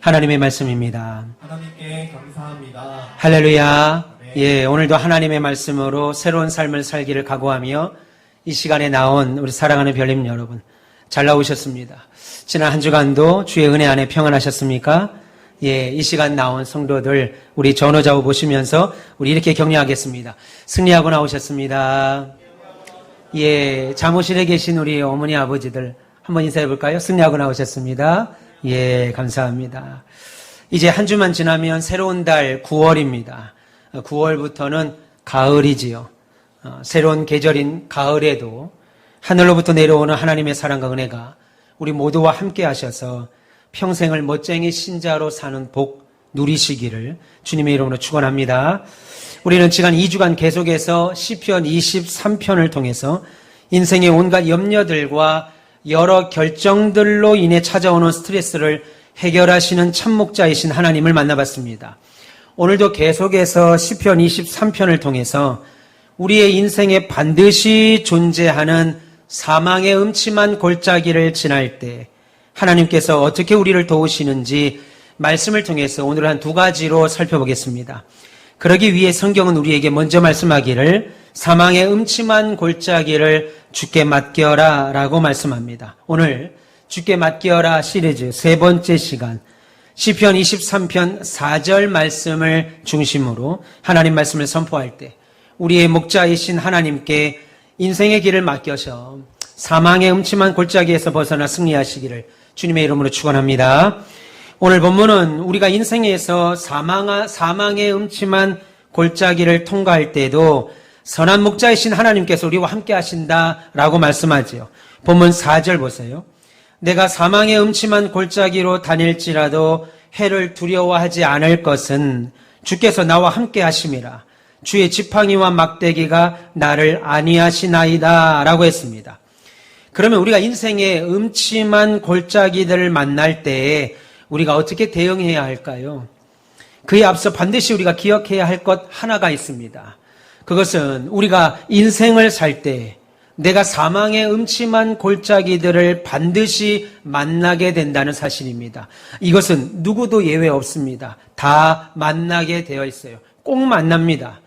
하나님의 말씀입니다. 하나님께 감사합니다. 할렐루야. 예, 오늘도 하나님의 말씀으로 새로운 삶을 살기를 각오하며 이 시간에 나온 우리 사랑하는 별님 여러분, 잘 나오셨습니다. 지난 한 주간도 주의 은혜 안에 평안하셨습니까? 예, 이 시간 나온 성도들 우리 전호좌우 보시면서 우리 이렇게 격려하겠습니다. 승리하고 나오셨습니다. 예, 잠옷실에 계신 우리 어머니 아버지들 한번 인사해 볼까요? 승리하고 나오셨습니다. 예, 감사합니다. 이제 한 주만 지나면 새로운 달 9월입니다. 9월부터는 가을이지요. 새로운 계절인 가을에도 하늘로부터 내려오는 하나님의 사랑과 은혜가 우리 모두와 함께 하셔서 평생을 멋쟁이 신자로 사는 복 누리시기를 주님의 이름으로 축원합니다. 우리는 지난 2주간 계속해서 시편 23편을 통해서 인생의 온갖 염려들과 여러 결정들로 인해 찾아오는 스트레스를 해결하시는 참목자이신 하나님을 만나봤습니다. 오늘도 계속해서 시편 23편을 통해서 우리의 인생에 반드시 존재하는 사망의 음침한 골짜기를 지날 때 하나님께서 어떻게 우리를 도우시는지 말씀을 통해서 오늘 한 두 가지로 살펴보겠습니다. 그러기 위해 성경은 우리에게 먼저 말씀하기를 사망의 음침한 골짜기를 주께 맡겨라 라고 말씀합니다. 오늘 주께 맡겨라 시리즈 세 번째 시간 시편 23편 4절 말씀을 중심으로 하나님 말씀을 선포할 때 우리의 목자이신 하나님께 인생의 길을 맡겨서 사망의 음침한 골짜기에서 벗어나 승리하시기를 주님의 이름으로 축원합니다. 오늘 본문은 우리가 인생에서 사망의 음침한 골짜기를 통과할 때에도 선한 목자이신 하나님께서 우리와 함께 하신다라고 말씀하지요. 본문 4절 보세요. 내가 사망의 음침한 골짜기로 다닐지라도 해를 두려워하지 않을 것은 주께서 나와 함께 하심이라. 주의 지팡이와 막대기가 나를 안위하시나이다 라고 했습니다. 그러면 우리가 인생의 음침한 골짜기들을 만날 때에 우리가 어떻게 대응해야 할까요? 그에 앞서 반드시 우리가 기억해야 할 것 하나가 있습니다. 그것은 우리가 인생을 살 때 내가 사망의 음침한 골짜기들을 반드시 만나게 된다는 사실입니다. 이것은 누구도 예외 없습니다. 다 만나게 되어 있어요. 꼭 만납니다.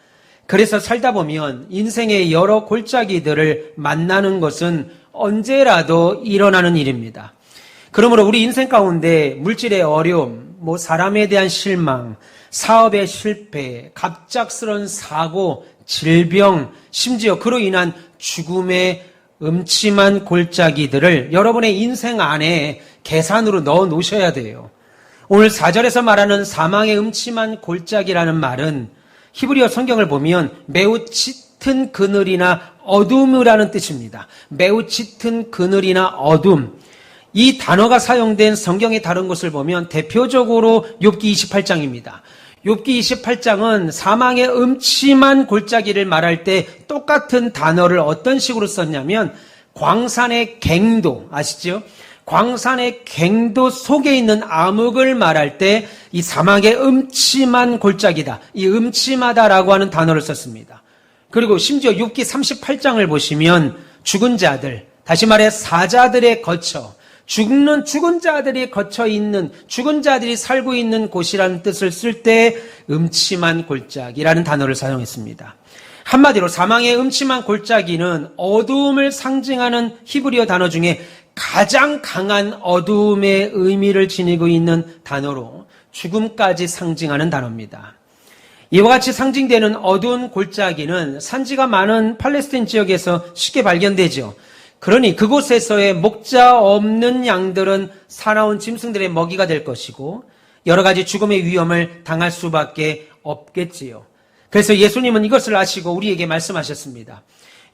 그래서 살다 보면 인생의 여러 골짜기들을 만나는 것은 언제라도 일어나는 일입니다. 그러므로 우리 인생 가운데 물질의 어려움, 사람에 대한 실망, 사업의 실패, 갑작스러운 사고, 질병, 심지어 그로 인한 죽음의 음침한 골짜기들을 여러분의 인생 안에 계산으로 넣어 놓으셔야 돼요. 오늘 4절에서 말하는 사망의 음침한 골짜기라는 말은 히브리어 성경을 보면 매우 짙은 그늘이나 어둠이라는 뜻입니다. 매우 짙은 그늘이나 어둠. 이 단어가 사용된 성경의 다른 곳을 보면 대표적으로 욥기 28장입니다. 욥기 28장은 사망의 음침한 골짜기를 말할 때 똑같은 단어를 어떤 식으로 썼냐면 광산의 갱도, 아시죠? 광산의 갱도 속에 있는 암흑을 말할 때 이 사망의 음침한 골짜기다, 이 음침하다라고 하는 단어를 썼습니다. 그리고 심지어 욥기 38장을 보시면 죽은 자들, 다시 말해 사자들의 거처, 죽은 자들이 거쳐 있는, 죽은 자들이 살고 있는 곳이라는 뜻을 쓸 때 음침한 골짜기라는 단어를 사용했습니다. 한마디로 사망의 음침한 골짜기는 어두움을 상징하는 히브리어 단어 중에 가장 강한 어두움의 의미를 지니고 있는 단어로 죽음까지 상징하는 단어입니다. 이와 같이 상징되는 어두운 골짜기는 산지가 많은 팔레스타인 지역에서 쉽게 발견되죠. 그러니 그곳에서의 목자 없는 양들은 사나운 짐승들의 먹이가 될 것이고 여러 가지 죽음의 위험을 당할 수밖에 없겠지요. 그래서 예수님은 이것을 아시고 우리에게 말씀하셨습니다.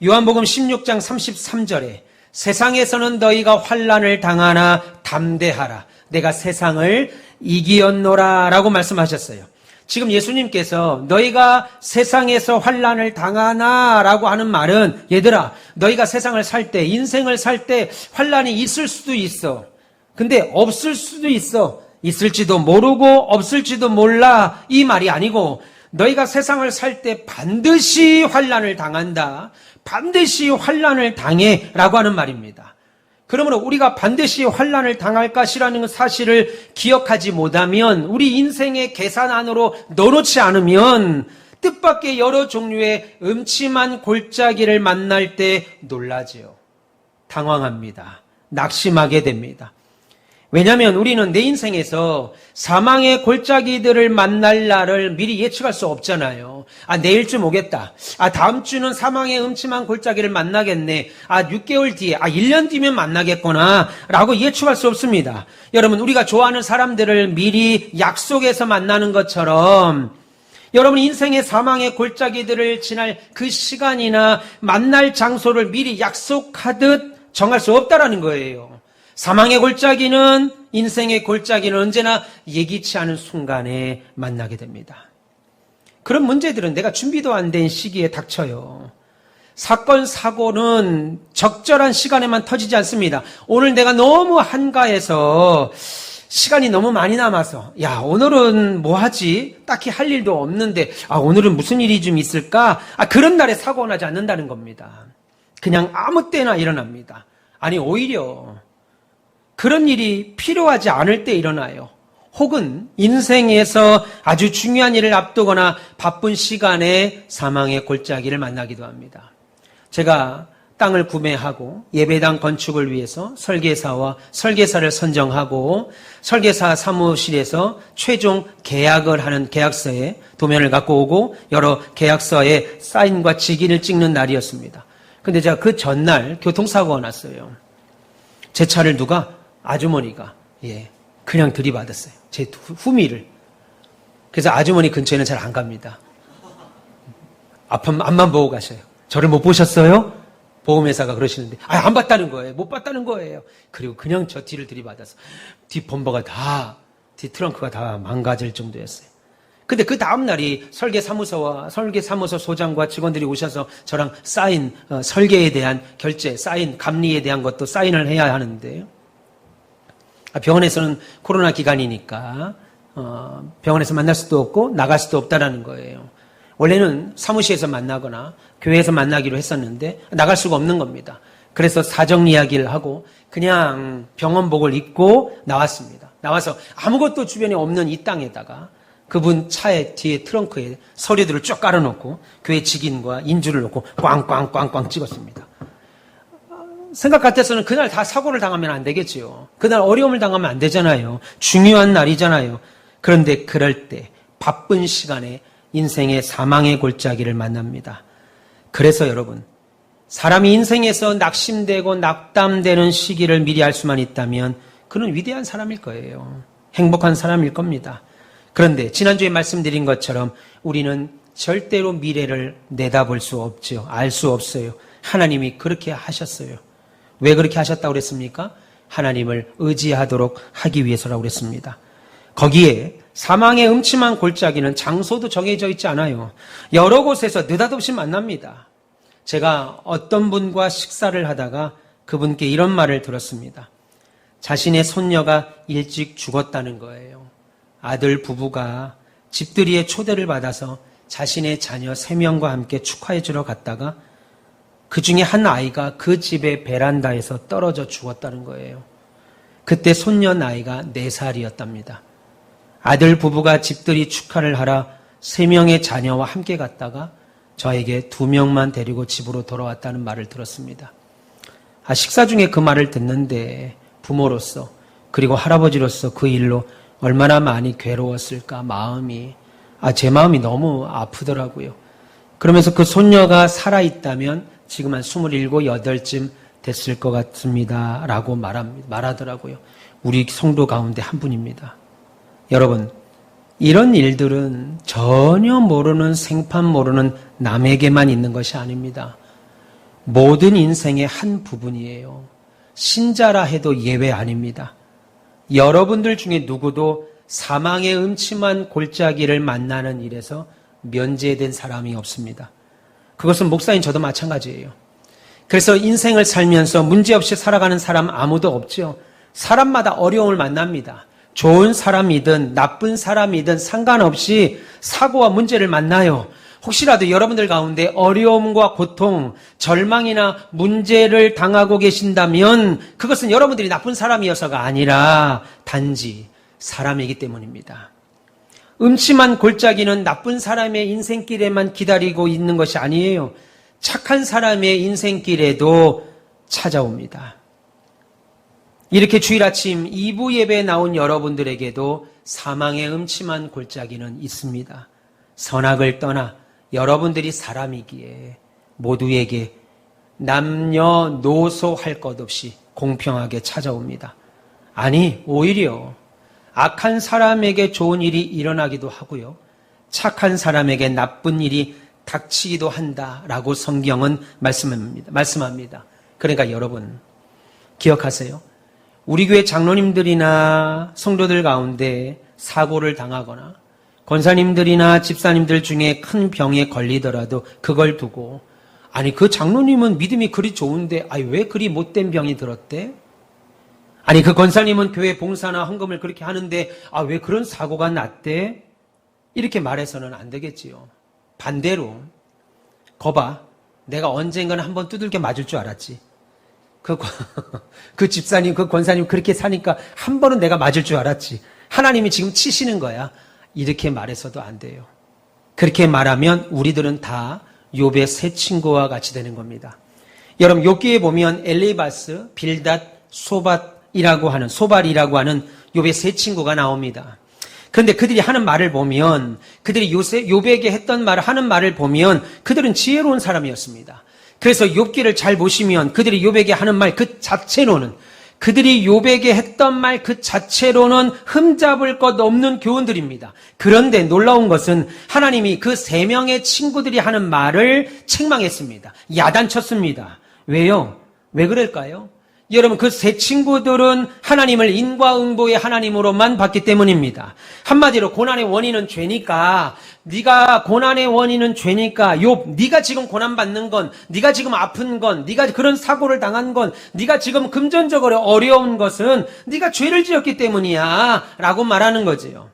요한복음 16장 33절에 세상에서는 너희가 환난을 당하나 담대하라. 내가 세상을 이기었노라 라고 말씀하셨어요. 지금 예수님께서 너희가 세상에서 환난을 당하나 라고 하는 말은 얘들아 너희가 세상을 살 때 인생을 살 때 환난이 있을 수도 있어. 근데 없을 수도 있어. 있을지도 모르고 없을지도 몰라 이 말이 아니고 너희가 세상을 살 때 반드시 환난을 당한다. 반드시 환난을 당해 라고 하는 말입니다. 그러므로 우리가 반드시 환난을 당할 것이라는 사실을 기억하지 못하면, 우리 인생의 계산 안으로 넣어놓지 않으면 뜻밖의 여러 종류의 음침한 골짜기를 만날 때 놀라지요. 당황합니다. 낙심하게 됩니다. 왜냐하면 우리는 내 인생에서 사망의 골짜기들을 만날 날을 미리 예측할 수 없잖아요. 내일쯤 오겠다. 다음 주는 사망의 음침한 골짜기를 만나겠네. 6개월 뒤에, 1년 뒤면 만나겠구나. 라고 예측할 수 없습니다. 여러분, 우리가 좋아하는 사람들을 미리 약속해서 만나는 것처럼 여러분 인생의 사망의 골짜기들을 지날 그 시간이나 만날 장소를 미리 약속하듯 정할 수 없다라는 거예요. 사망의 골짜기는, 인생의 골짜기는 언제나 예기치 않은 순간에 만나게 됩니다. 그런 문제들은 내가 준비도 안 된 시기에 닥쳐요. 사건, 사고는 적절한 시간에만 터지지 않습니다. 오늘 내가 너무 한가해서 시간이 너무 많이 남아서, 오늘은 뭐 하지? 딱히 할 일도 없는데, 오늘은 무슨 일이 좀 있을까? 그런 날에 사고가 나지 않는다는 겁니다. 그냥 아무 때나 일어납니다. 오히려 그런 일이 필요하지 않을 때 일어나요. 혹은 인생에서 아주 중요한 일을 앞두거나 바쁜 시간에 사망의 골짜기를 만나기도 합니다. 제가 땅을 구매하고 예배당 건축을 위해서 설계사와 설계사를 선정하고 설계사 사무실에서 최종 계약을 하는 계약서에 도면을 갖고 오고 여러 계약서에 사인과 직인을 찍는 날이었습니다. 근데 제가 그 전날 교통사고가 났어요. 제 차를 누가? 아주머니가 그냥 들이받았어요. 제 후미를. 그래서 아주머니 근처에는 잘 안 갑니다. 앞만 보고 가셔요. 저를 못 보셨어요? 보험회사가 그러시는데 안 봤다는 거예요. 못 봤다는 거예요. 그리고 그냥 저 뒤를 들이받아서 뒤 범버가 다, 뒤 트렁크가 다 망가질 정도였어요. 근데 그 다음 날이 설계사무소 소장과 직원들이 오셔서 저랑 사인, 설계에 대한 결제, 사인, 감리에 대한 것도 사인을 해야 하는데요. 병원에서는 코로나 기간이니까 병원에서 만날 수도 없고 나갈 수도 없다라는 거예요. 원래는 사무실에서 만나거나 교회에서 만나기로 했었는데 나갈 수가 없는 겁니다. 그래서 사정 이야기를 하고 그냥 병원복을 입고 나왔습니다. 나와서 아무것도 주변에 없는 이 땅에다가 그분 차에 뒤에 트렁크에 서류들을 쭉 깔아놓고 교회 직인과 인주를 놓고 꽝꽝꽝꽝 찍었습니다. 생각 같아서는 그날 다 사고를 당하면 안 되겠지요. 그날 어려움을 당하면 안 되잖아요. 중요한 날이잖아요. 그런데 그럴 때 바쁜 시간에 인생의 사망의 골짜기를 만납니다. 그래서 여러분, 사람이 인생에서 낙심되고 낙담되는 시기를 미리 알 수만 있다면 그는 위대한 사람일 거예요. 행복한 사람일 겁니다. 그런데 지난주에 말씀드린 것처럼 우리는 절대로 미래를 내다볼 수 없죠. 알 수 없어요. 하나님이 그렇게 하셨어요. 왜 그렇게 하셨다고 그랬습니까? 하나님을 의지하도록 하기 위해서라고 그랬습니다. 거기에 사망의 음침한 골짜기는 장소도 정해져 있지 않아요. 여러 곳에서 느닷없이 만납니다. 제가 어떤 분과 식사를 하다가 그분께 이런 말을 들었습니다. 자신의 손녀가 일찍 죽었다는 거예요. 아들 부부가 집들이의 초대를 받아서 자신의 자녀 3명과 함께 축하해 주러 갔다가 그 중에 한 아이가 그 집의 베란다에서 떨어져 죽었다는 거예요. 그때 손녀 나이가 4살이었답니다. 아들 부부가 집들이 축하를 하러 3명의 자녀와 함께 갔다가 저에게 2명만 데리고 집으로 돌아왔다는 말을 들었습니다. 식사 중에 그 말을 듣는데 부모로서 그리고 할아버지로서 그 일로 얼마나 많이 괴로웠을까 마음이, 제 마음이 너무 아프더라고요. 그러면서 그 손녀가 살아있다면 지금 한 27, 8쯤 됐을 것 같습니다. 라고 말하더라고요. 우리 성도 가운데 한 분입니다. 여러분, 이런 일들은 전혀 모르는 생판 모르는 남에게만 있는 것이 아닙니다. 모든 인생의 한 부분이에요. 신자라 해도 예외 아닙니다. 여러분들 중에 누구도 사망의 음침한 골짜기를 만나는 일에서 면제된 사람이 없습니다. 그것은 목사인 저도 마찬가지예요. 그래서 인생을 살면서 문제없이 살아가는 사람 아무도 없죠. 사람마다 어려움을 만납니다. 좋은 사람이든 나쁜 사람이든 상관없이 사고와 문제를 만나요. 혹시라도 여러분들 가운데 어려움과 고통, 절망이나 문제를 당하고 계신다면 그것은 여러분들이 나쁜 사람이어서가 아니라 단지 사람이기 때문입니다. 음침한 골짜기는 나쁜 사람의 인생길에만 기다리고 있는 것이 아니에요. 착한 사람의 인생길에도 찾아옵니다. 이렇게 주일 아침 2부 예배에 나온 여러분들에게도 사망의 음침한 골짜기는 있습니다. 선악을 떠나 여러분들이 사람이기에 모두에게 남녀노소 할 것 없이 공평하게 찾아옵니다. 아니, 오히려 악한 사람에게 좋은 일이 일어나기도 하고요. 착한 사람에게 나쁜 일이 닥치기도 한다라고 성경은 말씀합니다. 그러니까 여러분, 기억하세요. 우리 교회 장로님들이나 성도들 가운데 사고를 당하거나 권사님들이나 집사님들 중에 큰 병에 걸리더라도 그걸 두고 아니 그 장로님은 믿음이 그리 좋은데 왜 그리 못된 병이 들었대? 아니 그 권사님은 교회 봉사나 헌금을 그렇게 하는데 왜 그런 사고가 났대? 이렇게 말해서는 안 되겠지요. 반대로 거봐 내가 언젠가는 한번 두들겨 맞을 줄 알았지. 그 집사님 그 권사님 그렇게 사니까 한 번은 내가 맞을 줄 알았지. 하나님이 지금 치시는 거야. 이렇게 말해서도 안 돼요. 그렇게 말하면 우리들은 다 욥의 세 친구와 같이 되는 겁니다. 여러분 욥기에 보면 엘리바스, 빌닷, 소발이라고 하는 욥의 세 친구가 나옵니다. 그런데 그들이 하는 말을 보면 그들이 욥에게 했던 말을 하는 말을 보면 그들은 지혜로운 사람이었습니다. 그래서 욥기를 잘 보시면 그들이 욥에게 하는 말 그 자체로는 그들이 욥에게 했던 말 그 자체로는 흠잡을 것 없는 교훈들입니다. 그런데 놀라운 것은 하나님이 그 세 명의 친구들이 하는 말을 책망했습니다. 야단쳤습니다. 왜요? 왜 그럴까요? 여러분 그 세 친구들은 하나님을 인과응보의 하나님으로만 봤기 때문입니다. 한마디로 고난의 원인은 죄니까 네가 고난의 원인은 죄니까 욥 네가 지금 고난받는 건 네가 지금 아픈 건 네가 그런 사고를 당한 건 네가 지금 금전적으로 어려운 것은 네가 죄를 지었기 때문이야 라고 말하는 거지요.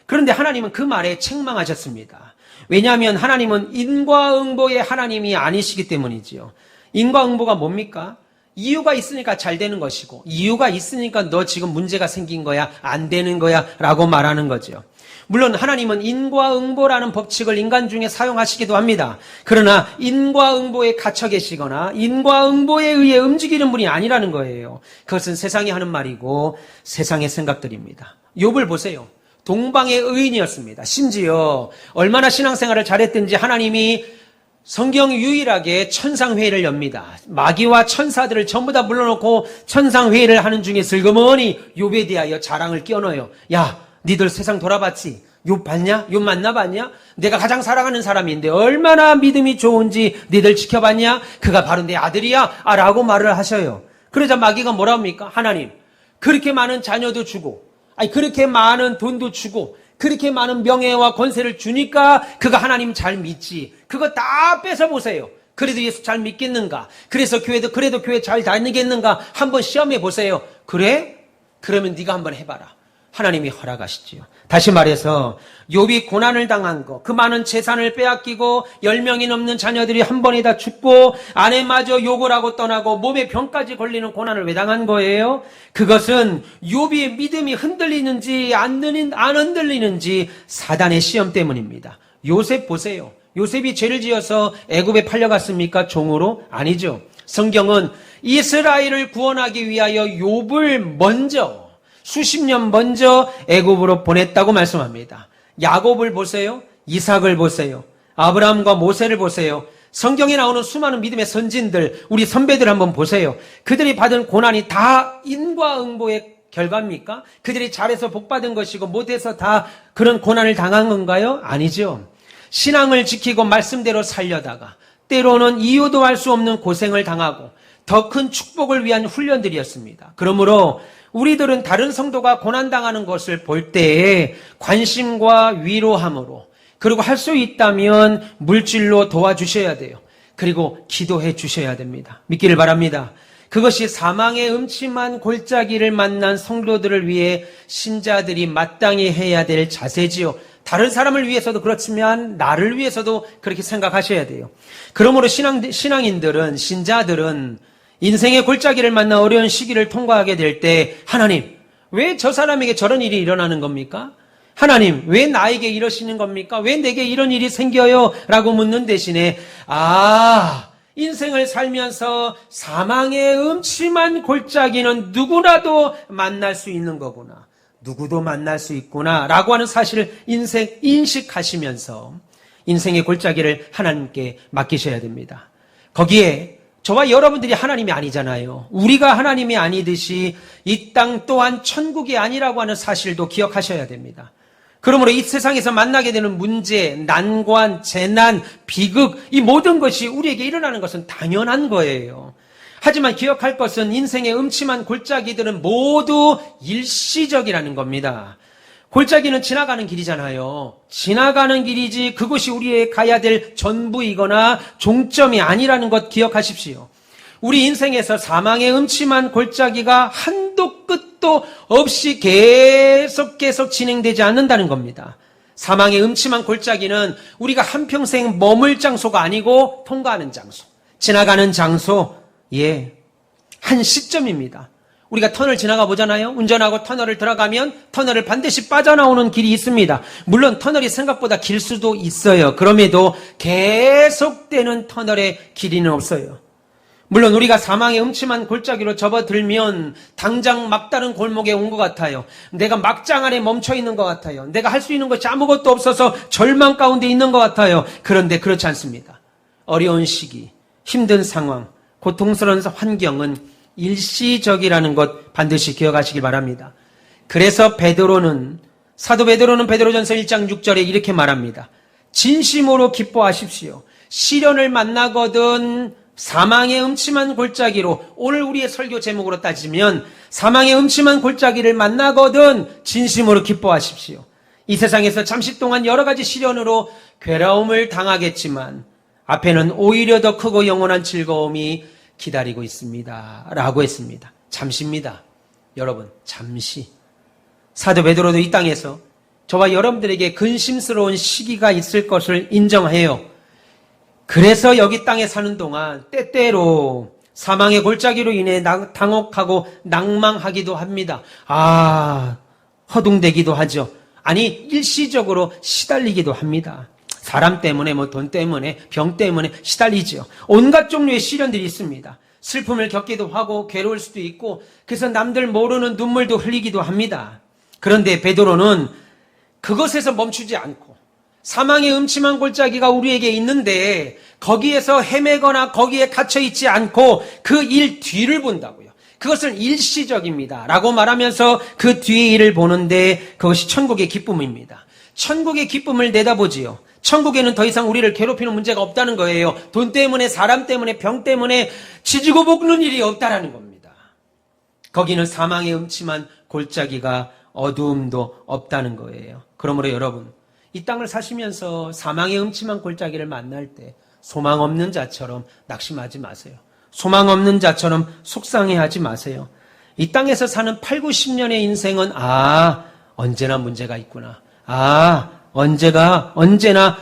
그런데 하나님은 그 말에 책망하셨습니다. 왜냐하면 하나님은 인과응보의 하나님이 아니시기 때문이지요. 인과응보가 뭡니까? 이유가 있으니까 잘 되는 것이고 이유가 있으니까 너 지금 문제가 생긴 거야 안 되는 거야 라고 말하는 거죠. 물론 하나님은 인과응보라는 법칙을 인간 중에 사용하시기도 합니다. 그러나 인과응보에 갇혀 계시거나 인과응보에 의해 움직이는 분이 아니라는 거예요. 그것은 세상이 하는 말이고 세상의 생각들입니다. 욥을 보세요. 동방의 의인이었습니다. 심지어 얼마나 신앙생활을 잘했든지 하나님이 성경 유일하게 천상회의를 엽니다. 마귀와 천사들을 전부 다 불러놓고 천상회의를 하는 중에 슬그머니 욥에 대하여 자랑을 끼워넣어요. 야, 니들 세상 돌아봤지? 욥 봤냐? 욥 만나봤냐? 내가 가장 사랑하는 사람인데 얼마나 믿음이 좋은지 니들 지켜봤냐? 그가 바로 내 아들이야? 라고 말을 하셔요. 그러자 마귀가 뭐라 합니까? 하나님, 그렇게 많은 자녀도 주고 그렇게 많은 돈도 주고 그렇게 많은 명예와 권세를 주니까 그가 하나님 잘 믿지. 그거 다 뺏어보세요. 그래도 예수 잘 믿겠는가? 그래도 교회 잘 다니겠는가? 한번 시험해 보세요. 그래? 그러면 네가 한번 해봐라. 하나님이 허락하시지요. 다시 말해서 욥이 고난을 당한 거, 그 많은 재산을 빼앗기고 10명이 넘는 자녀들이 한 번에 다 죽고 아내마저 욕을 하고 떠나고 몸에 병까지 걸리는 고난을 왜 당한 거예요? 그것은 욥의 믿음이 흔들리는지 안 흔들리는지 사단의 시험 때문입니다. 요셉 보세요. 요셉이 죄를 지어서 애굽에 팔려갔습니까? 종으로? 아니죠. 성경은 이스라엘을 구원하기 위하여 욥을 먼저 수십 년 먼저 애굽으로 보냈다고 말씀합니다. 야곱을 보세요. 이삭을 보세요. 아브라함과 모세를 보세요. 성경에 나오는 수많은 믿음의 선진들, 우리 선배들 한번 보세요. 그들이 받은 고난이 다 인과응보의 결과입니까? 그들이 잘해서 복받은 것이고 못해서 다 그런 고난을 당한 건가요? 아니죠. 신앙을 지키고 말씀대로 살려다가 때로는 이유도 알 수 없는 고생을 당하고 더 큰 축복을 위한 훈련들이었습니다. 그러므로 우리들은 다른 성도가 고난당하는 것을 볼 때에 관심과 위로함으로 그리고 할 수 있다면 물질로 도와주셔야 돼요. 그리고 기도해 주셔야 됩니다. 믿기를 바랍니다. 그것이 사망의 음침한 골짜기를 만난 성도들을 위해 신자들이 마땅히 해야 될 자세지요. 다른 사람을 위해서도 그렇지만 나를 위해서도 그렇게 생각하셔야 돼요. 그러므로 신앙인들은, 신자들은 인생의 골짜기를 만나 어려운 시기를 통과하게 될 때 하나님, 왜 저 사람에게 저런 일이 일어나는 겁니까? 하나님, 왜 나에게 이러시는 겁니까? 왜 내게 이런 일이 생겨요? 라고 묻는 대신에 인생을 살면서 사망의 음침한 골짜기는 누구라도 만날 수 있는 거구나. 누구도 만날 수 있구나. 라고 하는 사실을 인식하시면서 인생의 골짜기를 하나님께 맡기셔야 됩니다. 거기에 저와 여러분들이 하나님이 아니잖아요. 우리가 하나님이 아니듯이 이 땅 또한 천국이 아니라고 하는 사실도 기억하셔야 됩니다. 그러므로 이 세상에서 만나게 되는 문제, 난관, 재난, 비극, 이 모든 것이 우리에게 일어나는 것은 당연한 거예요. 하지만 기억할 것은 인생의 음침한 골짜기들은 모두 일시적이라는 겁니다. 골짜기는 지나가는 길이잖아요. 지나가는 길이지 그것이 우리의 가야 될 전부이거나 종점이 아니라는 것 기억하십시오. 우리 인생에서 사망의 음침한 골짜기가 한도 끝도 없이 계속 진행되지 않는다는 겁니다. 사망의 음침한 골짜기는 우리가 한평생 머물 장소가 아니고 통과하는 장소, 지나가는 장소, 한 시점입니다. 우리가 터널 지나가 보잖아요. 운전하고 터널을 들어가면 터널을 반드시 빠져나오는 길이 있습니다. 물론 터널이 생각보다 길 수도 있어요. 그럼에도 계속되는 터널의 길이는 없어요. 물론 우리가 사망의 음침한 골짜기로 접어들면 당장 막다른 골목에 온 것 같아요. 내가 막장 안에 멈춰 있는 것 같아요. 내가 할 수 있는 것이 아무것도 없어서 절망 가운데 있는 것 같아요. 그런데 그렇지 않습니다. 어려운 시기, 힘든 상황, 고통스러운 환경은 일시적이라는 것 반드시 기억하시길 바랍니다. 그래서 사도 베드로는 베드로전서 1장 6절에 이렇게 말합니다. 진심으로 기뻐하십시오. 시련을 만나거든 사망의 음침한 골짜기로, 오늘 우리의 설교 제목으로 따지면 사망의 음침한 골짜기를 만나거든 진심으로 기뻐하십시오. 이 세상에서 잠시 동안 여러 가지 시련으로 괴로움을 당하겠지만 앞에는 오히려 더 크고 영원한 즐거움이 기다리고 있습니다. 라고 했습니다. 잠시입니다. 여러분, 잠시. 사도 베드로도 이 땅에서 저와 여러분들에게 근심스러운 시기가 있을 것을 인정해요. 그래서 여기 땅에 사는 동안 때때로 사망의 골짜기로 인해 당혹하고 낭망하기도 합니다. 허둥대기도 하죠. 아니, 일시적으로 시달리기도 합니다. 사람 때문에, 돈 때문에, 병 때문에 시달리죠. 온갖 종류의 시련들이 있습니다. 슬픔을 겪기도 하고 괴로울 수도 있고, 그래서 남들 모르는 눈물도 흘리기도 합니다. 그런데 베드로는 그것에서 멈추지 않고 사망의 음침한 골짜기가 우리에게 있는데 거기에서 헤매거나 거기에 갇혀있지 않고 그 일 뒤를 본다고요. 그것은 일시적입니다. 라고 말하면서 그 뒤의 일을 보는데 그것이 천국의 기쁨입니다. 천국의 기쁨을 내다보지요. 천국에는 더 이상 우리를 괴롭히는 문제가 없다는 거예요. 돈 때문에, 사람 때문에, 병 때문에 지지고 볶는 일이 없다라는 겁니다. 거기는 사망의 음침한 골짜기가 어두움도 없다는 거예요. 그러므로 여러분, 이 땅을 사시면서 사망의 음침한 골짜기를 만날 때 소망 없는 자처럼 낙심하지 마세요. 소망 없는 자처럼 속상해하지 마세요. 이 땅에서 사는 8, 90년의 인생은 언제나 문제가 있구나. 언제나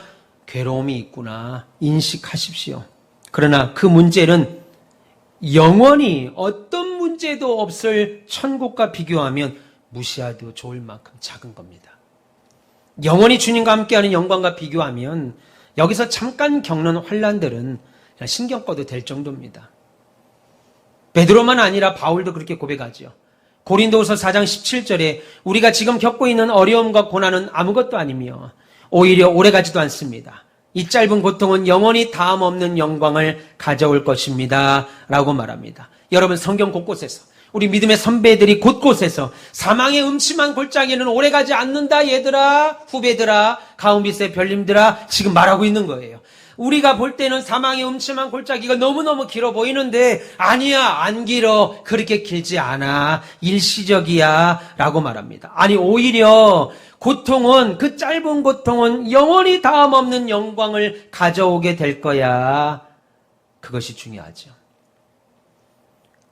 괴로움이 있구나. 인식하십시오. 그러나 그 문제는 영원히 어떤 문제도 없을 천국과 비교하면 무시해도 좋을 만큼 작은 겁니다. 영원히 주님과 함께하는 영광과 비교하면 여기서 잠깐 겪는 환난들은 그냥 신경 꺼도 될 정도입니다. 베드로만 아니라 바울도 그렇게 고백하죠. 고린도후서 4장 17절에 우리가 지금 겪고 있는 어려움과 고난은 아무것도 아니며 오히려 오래가지도 않습니다. 이 짧은 고통은 영원히 다음 없는 영광을 가져올 것입니다. 라고 말합니다. 여러분, 성경 곳곳에서 우리 믿음의 선배들이 곳곳에서 사망의 음침한 골짜기는 오래가지 않는다 얘들아, 후배들아, 가운빛의 별님들아 지금 말하고 있는 거예요. 우리가 볼 때는 사망의 음침한 골짜기가 너무너무 길어 보이는데 아니야, 안 길어. 그렇게 길지 않아. 일시적이야. 라고 말합니다. 아니, 오히려 고통은, 그 짧은 고통은 영원히 다음 없는 영광을 가져오게 될 거야. 그것이 중요하죠.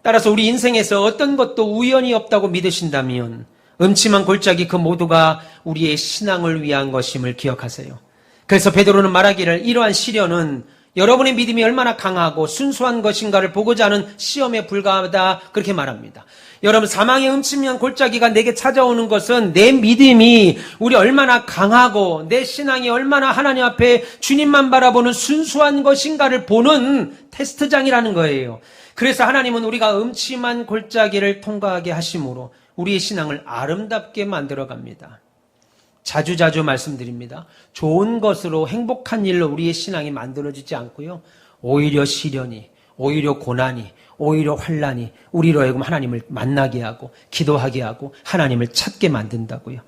따라서 우리 인생에서 어떤 것도 우연이 없다고 믿으신다면 음침한 골짜기 그 모두가 우리의 신앙을 위한 것임을 기억하세요. 그래서 베드로는 말하기를 이러한 시련은 여러분의 믿음이 얼마나 강하고 순수한 것인가를 보고자 하는 시험에 불과하다 그렇게 말합니다. 여러분, 사망의 음침한 골짜기가 내게 찾아오는 것은 내 믿음이 우리 얼마나 강하고 내 신앙이 얼마나 하나님 앞에 주님만 바라보는 순수한 것인가를 보는 테스트장이라는 거예요. 그래서 하나님은 우리가 음침한 골짜기를 통과하게 하심으로 우리의 신앙을 아름답게 만들어 갑니다. 자주자주 말씀드립니다. 좋은 것으로 행복한 일로 우리의 신앙이 만들어지지 않고요. 오히려 시련이, 오히려 고난이, 오히려 환난이 우리로 하여금 하나님을 만나게 하고 기도하게 하고 하나님을 찾게 만든다고요.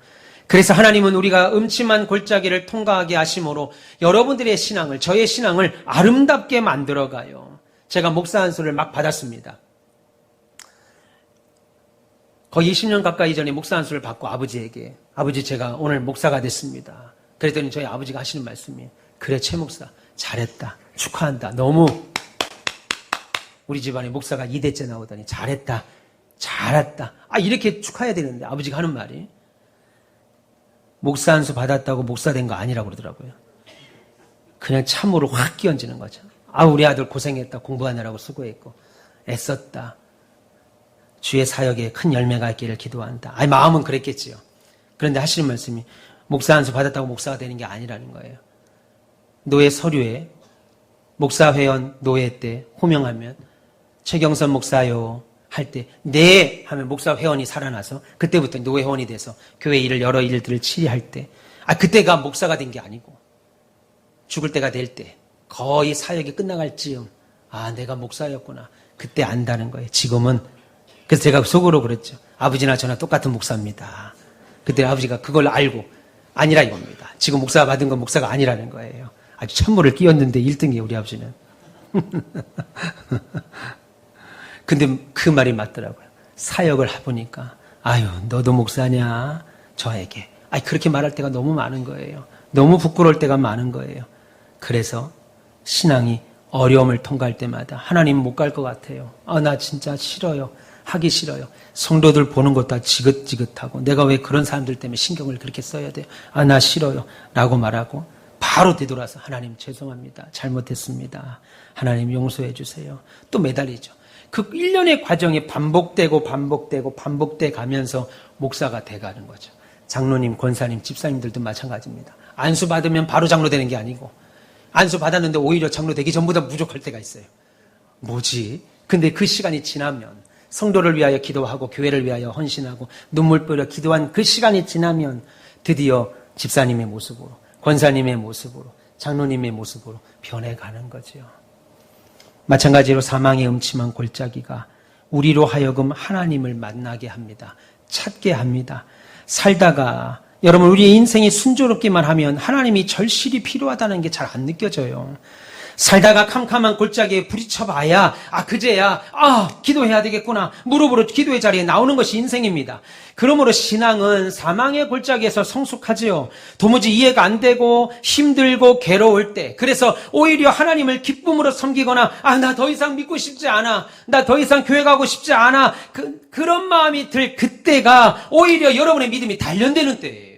그래서 하나님은 우리가 음침한 골짜기를 통과하게 하심으로 여러분들의 신앙을, 저의 신앙을 아름답게 만들어가요. 제가 목사 안수를 막 받았습니다. 거의 20년 가까이 전에 목사 안수를 받고 아버지에게, 아버지 제가 오늘 목사가 됐습니다. 그랬더니 저희 아버지가 하시는 말씀이, 그래 최 목사 잘했다, 축하한다, 너무 우리 집안에 목사가 2대째 나오더니 잘했다, 잘했다, 이렇게 축하해야 되는데 아버지가 하는 말이 목사 안수 받았다고 목사 된 거 아니라고 그러더라고요. 그냥 참으로 확 끼얹는 거죠. 우리 아들 고생했다, 공부하느라고 수고했고 애썼다, 주의 사역에 큰 열매가 있기를 기도한다. 마음은 그랬겠지요. 그런데 하시는 말씀이 목사 안수 받았다고 목사가 되는 게 아니라는 거예요. 노예 서류에 목사 회원 노예 때 호명하면 최경선 목사요 할 때 네 하면 목사 회원이 살아나서 그때부터 노예 회원이 돼서 교회 일을 여러 일들을 치리할 때 그때가 목사가 된 게 아니고 죽을 때가 될 때 거의 사역이 끝나갈 즈음 내가 목사였구나 그때 안다는 거예요. 지금은 그래서 제가 속으로 그랬죠. 아버지나 저나 똑같은 목사입니다. 그때 아버지가 그걸 알고 아니라 이겁니다. 지금 목사 받은 건 목사가 아니라는 거예요. 아주 찬물을 끼얹는데 1등이에요, 우리 아버지는. 근데 그 말이 맞더라고요. 사역을 해보니까 너도 목사냐? 저에게. 그렇게 말할 때가 너무 많은 거예요. 너무 부끄러울 때가 많은 거예요. 그래서 신앙이 어려움을 통과할 때마다 하나님 못 갈 것 같아요. 나 진짜 싫어요. 하기 싫어요. 성도들 보는 것도 다 지긋지긋하고 내가 왜 그런 사람들 때문에 신경을 그렇게 써야 돼요. 나 싫어요. 라고 말하고 바로 되돌아서 하나님 죄송합니다. 잘못했습니다. 하나님 용서해 주세요. 또 매달리죠. 그 1년의 과정이 반복되고 반복돼 가면서 목사가 돼가는 거죠. 장로님, 권사님, 집사님들도 마찬가지입니다. 안수 받으면 바로 장로 되는 게 아니고 안수 받았는데 오히려 장로 되기 전보다 부족할 때가 있어요. 뭐지? 근데 그 시간이 지나면 성도를 위하여 기도하고 교회를 위하여 헌신하고 눈물 뿌려 기도한 그 시간이 지나면 드디어 집사님의 모습으로, 권사님의 모습으로, 장로님의 모습으로 변해가는 거죠. 마찬가지로 사망의 음침한 골짜기가 우리로 하여금 하나님을 만나게 합니다. 찾게 합니다. 살다가 여러분 우리의 인생이 순조롭기만 하면 하나님이 절실히 필요하다는 게 잘 안 느껴져요. 살다가 캄캄한 골짜기에 부딪혀봐야 그제야 기도해야 되겠구나 무릎으로 기도의 자리에 나오는 것이 인생입니다. 그러므로 신앙은 사망의 골짜기에서 성숙하지요. 도무지 이해가 안 되고 힘들고 괴로울 때, 그래서 오히려 하나님을 기쁨으로 섬기거나 나 더 이상 믿고 싶지 않아, 나 더 이상 교회 가고 싶지 않아, 그런 마음이 들 그때가 오히려 여러분의 믿음이 단련되는 때예요.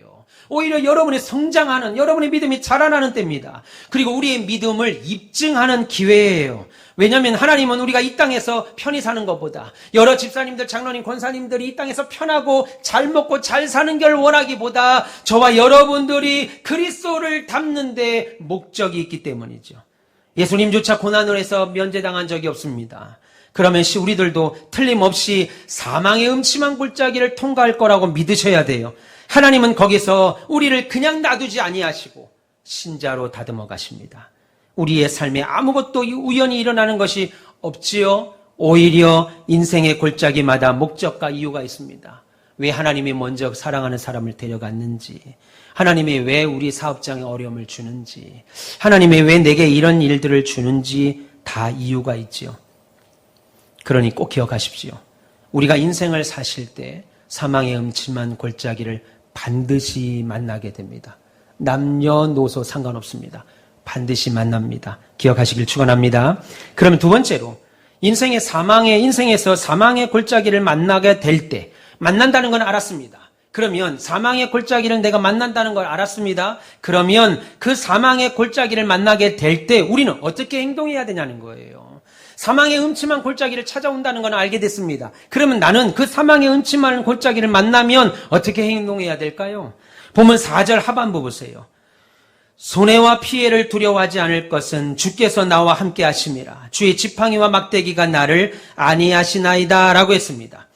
오히려 여러분이 성장하는, 여러분의 믿음이 자라나는 때입니다. 그리고 우리의 믿음을 입증하는 기회예요. 왜냐하면 하나님은 우리가 이 땅에서 편히 사는 것보다, 여러 집사님들, 장로님, 권사님들이 이 땅에서 편하고 잘 먹고 잘 사는 걸 원하기보다 저와 여러분들이 그리스도를 닮는 데 목적이 있기 때문이죠. 예수님조차 고난을 해서 면제당한 적이 없습니다. 그러면 우리들도 틀림없이 사망의 음침한 골짜기를 통과할 거라고 믿으셔야 돼요. 하나님은 거기서 우리를 그냥 놔두지 아니하시고 신자로 다듬어 가십니다. 우리의 삶에 아무것도 우연히 일어나는 것이 없지요. 오히려 인생의 골짜기마다 목적과 이유가 있습니다. 왜 하나님이 먼저 사랑하는 사람을 데려갔는지, 하나님이 왜 우리 사업장에 어려움을 주는지, 하나님이 왜 내게 이런 일들을 주는지 다 이유가 있지요. 그러니 꼭 기억하십시오. 우리가 인생을 사실 때 사망의 음침한 골짜기를 반드시 만나게 됩니다. 남녀노소 상관없습니다. 반드시 만납니다. 기억하시길 축원합니다. 그러면 두 번째로 인생에서 사망의 골짜기를 만나게 될 때, 만난다는 건 알았습니다. 그러면 사망의 골짜기를 내가 만난다는 걸 알았습니다. 그러면 그 사망의 골짜기를 만나게 될 때 우리는 어떻게 행동해야 되냐는 거예요. 사망의 음침한 골짜기를 찾아온다는 건 알게 됐습니다. 그러면 나는 그 사망의 음침한 골짜기를 만나면 어떻게 행동해야 될까요? 보면 4절 하반부 보세요. 손해와 피해를 두려워하지 않을 것은 주께서 나와 함께 하심이라. 주의 지팡이와 막대기가 나를 안위하시나이다 라고 했습니다.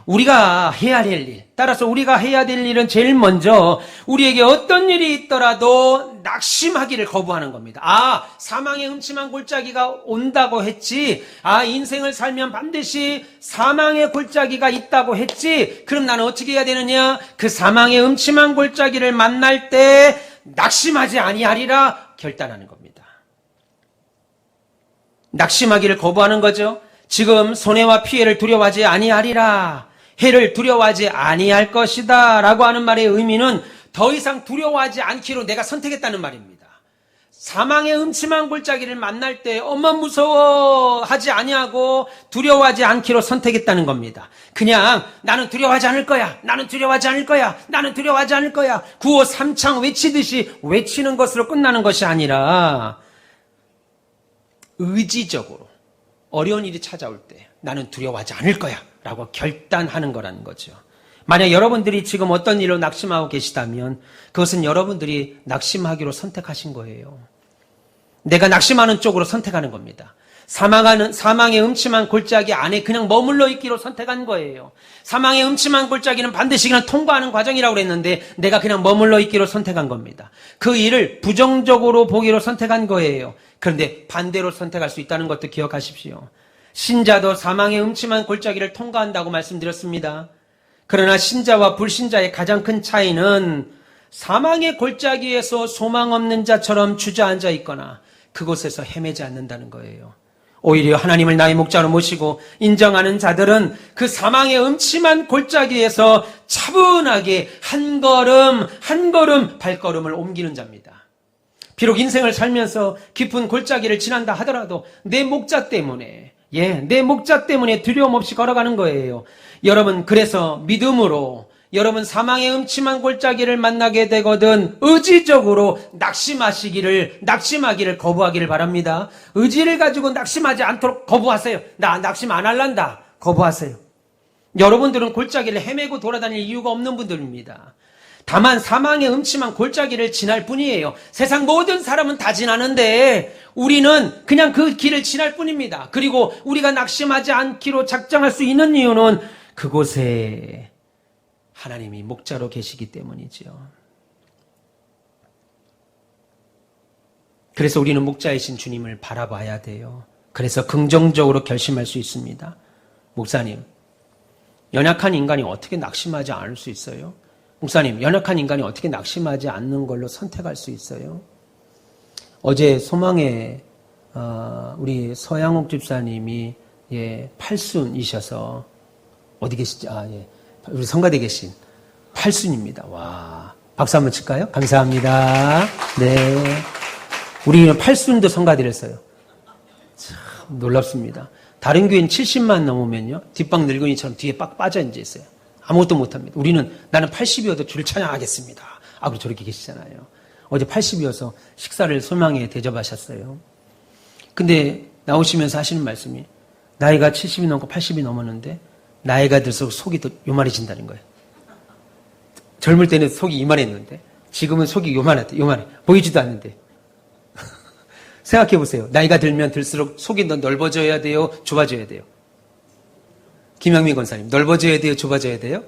우리가 해야 될 일, 따라서 우리가 해야 될 일은 제일 먼저 우리에게 어떤 일이 있더라도 낙심하기를 거부하는 겁니다. 사망의 음침한 골짜기가 온다고 했지. 인생을 살면 반드시 사망의 골짜기가 있다고 했지. 그럼 나는 어떻게 해야 되느냐? 그 사망의 음침한 골짜기를 만날 때 낙심하지 아니하리라 결단하는 겁니다. 낙심하기를 거부하는 거죠. 지금 손해와 피해를 두려워하지 아니하리라. 해를 두려워하지 아니할 것이다 라고 하는 말의 의미는 더 이상 두려워하지 않기로 내가 선택했다는 말입니다. 사망의 음침한 골짜기를 만날 때 엄마 무서워하지 아니하고 두려워하지 않기로 선택했다는 겁니다. 그냥 나는 두려워하지 않을 거야. 나는 두려워하지 않을 거야. 나는 두려워하지 않을 거야. 구호 삼창 외치듯이 외치는 것으로 끝나는 것이 아니라 의지적으로 어려운 일이 찾아올 때 나는 두려워하지 않을 거야 라고 결단하는 거라는 거죠. 만약 여러분들이 지금 어떤 일로 낙심하고 계시다면 그것은 여러분들이 낙심하기로 선택하신 거예요. 내가 낙심하는 쪽으로 선택하는 겁니다. 사망의 음침한 골짜기 안에 그냥 머물러 있기로 선택한 거예요. 사망의 음침한 골짜기는 반드시 그냥 통과하는 과정이라고 그랬는데 내가 그냥 머물러 있기로 선택한 겁니다. 그 일을 부정적으로 보기로 선택한 거예요. 그런데 반대로 선택할 수 있다는 것도 기억하십시오. 신자도 사망의 음침한 골짜기를 통과한다고 말씀드렸습니다. 그러나 신자와 불신자의 가장 큰 차이는 사망의 골짜기에서 소망 없는 자처럼 주저앉아 있거나 그곳에서 헤매지 않는다는 거예요. 오히려 하나님을 나의 목자로 모시고 인정하는 자들은 그 사망의 음침한 골짜기에서 차분하게 한 걸음 한 걸음 발걸음을 옮기는 자입니다. 비록 인생을 살면서 깊은 골짜기를 지난다 하더라도 내 목자 때문에 내 목자 때문에 두려움 없이 걸어가는 거예요. 여러분, 그래서 믿음으로 여러분 사망의 음침한 골짜기를 만나게 되거든 의지적으로 낙심하기를 거부하기를 바랍니다. 의지를 가지고 낙심하지 않도록 거부하세요. 나 낙심 안 할란다. 거부하세요. 여러분들은 골짜기를 헤매고 돌아다닐 이유가 없는 분들입니다. 다만 사망의 음침한 골짜기를 지날 뿐이에요. 세상 모든 사람은 다 지나는데 우리는 그냥 그 길을 지날 뿐입니다. 그리고 우리가 낙심하지 않기로 작정할 수 있는 이유는 그곳에 하나님이 목자로 계시기 때문이죠. 그래서 우리는 목자이신 주님을 바라봐야 돼요. 그래서 긍정적으로 결심할 수 있습니다. 목사님, 연약한 인간이 어떻게 낙심하지 않을 수 있어요? 목사님, 연약한 인간이 어떻게 낙심하지 않는 걸로 선택할 수 있어요? 어제 소망에 우리 서양옥 집사님이 팔순이셔서 어디 계시죠? 우리 성가대 계신 팔순입니다. 와, 박수 한번 칠까요? 감사합니다. 네, 우리는 팔순도 성가드렸어요. 참 놀랍습니다. 다른 교회는 70만 넘으면요 뒷방 늙은이처럼 뒤에 빡 빠져 앉아 있어요. 아무것도 못합니다. 우리는 나는 80이어도 주를 찬양하겠습니다. 그리고 저렇게 계시잖아요. 어제 80이어서 식사를 소망에 대접하셨어요. 근데 나오시면서 하시는 말씀이 나이가 70이 넘고 80이 넘었는데 나이가 들수록 속이 더 요만해진다는 거예요. 젊을 때는 속이 이만했는데 지금은 속이 요만해. 보이지도 않는데. 생각해 보세요. 나이가 들면 들수록 속이 더 넓어져야 돼요? 좁아져야 돼요? 김영민 권사님, 넓어져야 돼요? 좁아져야 돼요?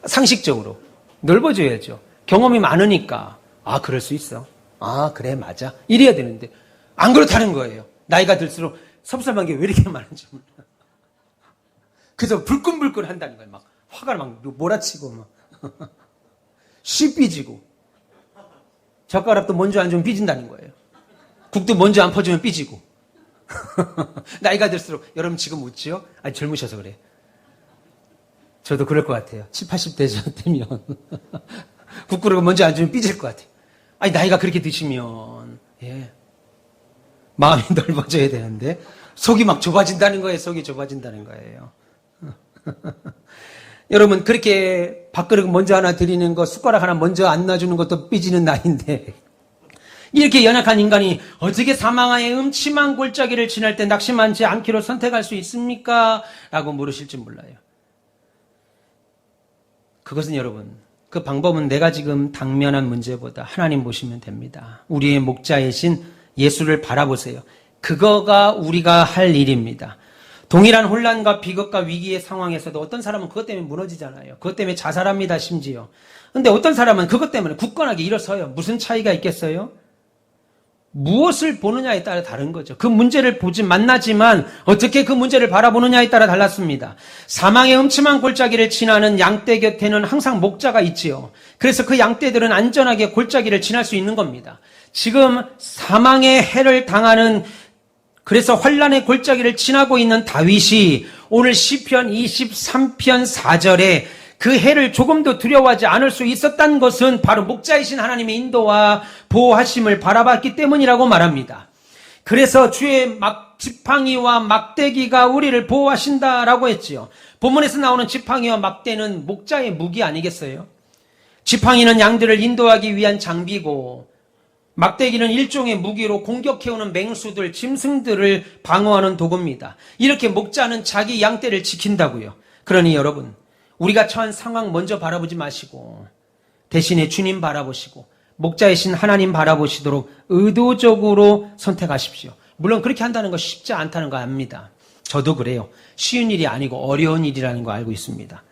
상식적으로 넓어져야죠. 경험이 많으니까 그럴 수 있어. 그래, 맞아. 이래야 되는데 안 그렇다는 거예요. 나이가 들수록 섭섭한 게 왜 이렇게 많은지 몰라. 그래서 불끈불끈 한다는 거예요. 막 화가 막 몰아치고 막 쉬 삐지고 젓가락도 먼저 안 주면 삐진다는 거예요. 국도 먼저 안 퍼주면 삐지고. 나이가 들수록 여러분 지금 웃지요? 젊으셔서 그래. 저도 그럴 것 같아요. 70, 80대 되면 국그릇 먼저 안 주면 삐질 것 같아요. 나이가 그렇게 드시면 마음이 넓어져야 되는데 속이 막 좁아진다는 거예요. 속이 좁아진다는 거예요. 여러분, 그렇게 밥그릇 먼저 하나 드리는 거, 숟가락 하나 먼저 안 놔주는 것도 삐지는 나이인데, 이렇게 연약한 인간이 어떻게 사망의 음침한 골짜기를 지날 때 낙심하지 않기로 선택할 수 있습니까? 라고 물으실지 몰라요. 그것은 여러분, 그 방법은 내가 지금 당면한 문제보다 하나님 보시면 됩니다. 우리의 목자이신 예수를 바라보세요. 그거가 우리가 할 일입니다. 동일한 혼란과 비극과 위기의 상황에서도 어떤 사람은 그것 때문에 무너지잖아요. 그것 때문에 자살합니다, 심지어. 근데 어떤 사람은 그것 때문에 굳건하게 일어서요. 무슨 차이가 있겠어요? 무엇을 보느냐에 따라 다른 거죠. 그 문제를 만나지만 어떻게 그 문제를 바라보느냐에 따라 달랐습니다. 사망의 음침한 골짜기를 지나는 양떼 곁에는 항상 목자가 있지요. 그래서 그 양떼들은 안전하게 골짜기를 지날 수 있는 겁니다. 지금 사망의 해를 당하는, 그래서 환란의 골짜기를 지나고 있는 다윗이 오늘 시편 23편 4절에 그 해를 조금도 두려워하지 않을 수 있었다는 것은 바로 목자이신 하나님의 인도와 보호하심을 바라봤기 때문이라고 말합니다. 그래서 주의 지팡이와 막대기가 우리를 보호하신다라고 했지요. 본문에서 나오는 지팡이와 막대는 목자의 무기 아니겠어요? 지팡이는 양들을 인도하기 위한 장비고, 막대기는 일종의 무기로 공격해오는 맹수들, 짐승들을 방어하는 도구입니다. 이렇게 목자는 자기 양떼를 지킨다고요. 그러니 여러분, 우리가 처한 상황 먼저 바라보지 마시고 대신에 주님 바라보시고 목자이신 하나님 바라보시도록 의도적으로 선택하십시오. 물론 그렇게 한다는 거 쉽지 않다는 거 압니다. 저도 그래요. 쉬운 일이 아니고 어려운 일이라는 거 알고 있습니다.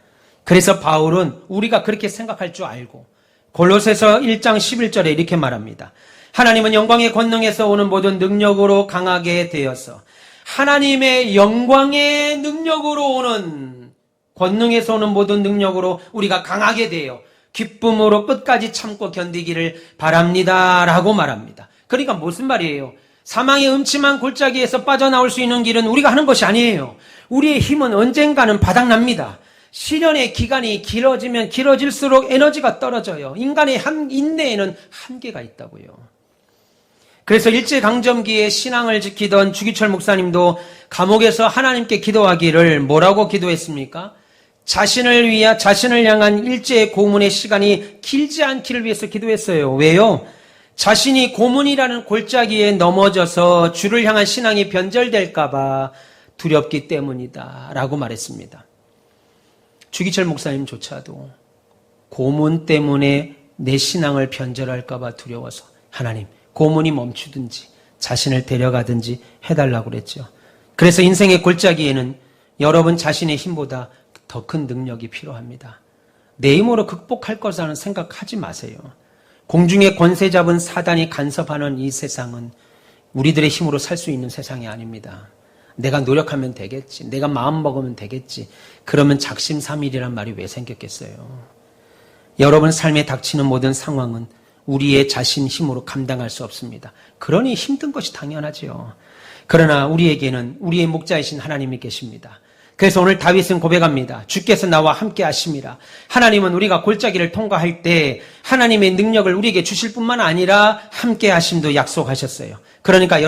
그래서 바울은 우리가 그렇게 생각할 줄 알고 골로새서 1장 11절에 이렇게 말합니다. 하나님은 영광의 권능에서 오는 모든 능력으로 강하게 되어서, 하나님의 영광의 능력으로 오는, 권능에서 오는 모든 능력으로 우리가 강하게 되어 기쁨으로 끝까지 참고 견디기를 바랍니다 라고 말합니다. 그러니까 무슨 말이에요? 사망의 음침한 골짜기에서 빠져나올 수 있는 길은 우리가 하는 것이 아니에요. 우리의 힘은 언젠가는 바닥납니다. 시련의 기간이 길어지면 길어질수록 에너지가 떨어져요. 인간의 인내에는 한계가 있다고요. 그래서 일제강점기에 신앙을 지키던 주기철 목사님도 감옥에서 하나님께 기도하기를 뭐라고 기도했습니까? 자신을 향한 일제의 고문의 시간이 길지 않기를 위해서 기도했어요. 왜요? 자신이 고문이라는 골짜기에 넘어져서 주를 향한 신앙이 변절될까봐 두렵기 때문이다 라고 말했습니다. 주기철 목사님조차도 고문 때문에 내 신앙을 변절할까봐 두려워서 하나님, 고문이 멈추든지 자신을 데려가든지 해달라고 그랬죠. 그래서 인생의 골짜기에는 여러분 자신의 힘보다 더 큰 능력이 필요합니다. 내 힘으로 극복할 것이라는 생각하지 마세요. 공중의 권세 잡은 사단이 간섭하는 이 세상은 우리들의 힘으로 살 수 있는 세상이 아닙니다. 내가 노력하면 되겠지, 내가 마음 먹으면 되겠지, 그러면 작심삼일이란 말이 왜 생겼겠어요? 여러분 삶에 닥치는 모든 상황은 우리의 자신 힘으로 감당할 수 없습니다. 그러니 힘든 것이 당연하죠. 그러나 우리에게는 우리의 목자이신 하나님이 계십니다. 그래서 오늘 다윗은 고백합니다. 주께서 나와 함께 하심이라. 하나님은 우리가 골짜기를 통과할 때 하나님의 능력을 우리에게 주실 뿐만 아니라 함께 하심도 약속하셨어요. 그러니까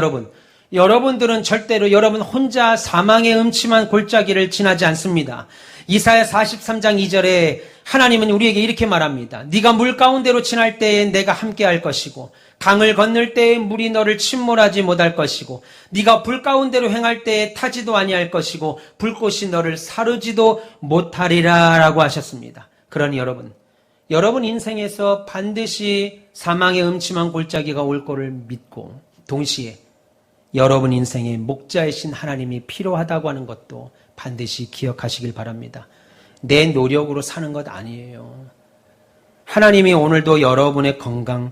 여러분들은 절대로 여러분 혼자 사망의 음침한 골짜기를 지나지 않습니다. 이사야 43장 2절에 하나님은 우리에게 이렇게 말합니다. 네가 물 가운데로 지날 때에 내가 함께 할 것이고 강을 건널 때에 물이 너를 침몰하지 못할 것이고 네가 불 가운데로 행할 때에 타지도 아니할 것이고 불꽃이 너를 사르지도 못하리라 라고 하셨습니다. 그러니 여러분 인생에서 반드시 사망의 음침한 골짜기가 올 거를 믿고 동시에 여러분 인생에 목자이신 하나님이 필요하다고 하는 것도 반드시 기억하시길 바랍니다. 내 노력으로 사는 것 아니에요. 하나님이 오늘도 여러분의 건강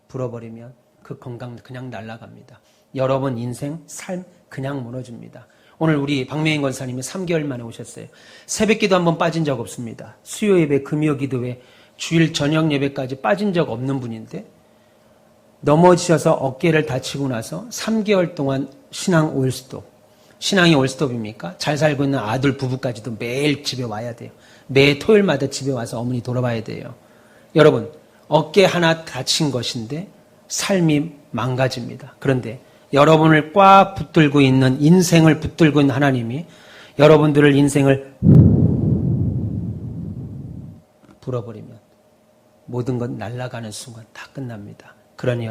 불어버리면 그 건강 그냥 날아갑니다. 여러분 인생, 삶 그냥 무너집니다. 오늘 우리 박명인 권사님이 3개월 만에 오셨어요. 새벽기도 한번 빠진 적 없습니다. 수요 예배, 금요 기도회, 주일 저녁 예배까지 빠진 적 없는 분인데 넘어지셔서 어깨를 다치고 나서 3개월 동안 신앙 올스톱. 신앙이 올스톱입니까? 잘 살고 있는 아들 부부까지도 매일 집에 와야 돼요. 매 토요일마다 집에 와서 어머니 돌아봐야 돼요. 여러분, 어깨 하나 다친 것인데 삶이 망가집니다. 그런데 여러분을 꽉 붙들고 있는, 인생을 붙들고 있는 하나님이 여러분들을 인생을 불어버리면 모든 것 날아가는 순간 다 끝납니다. 그러니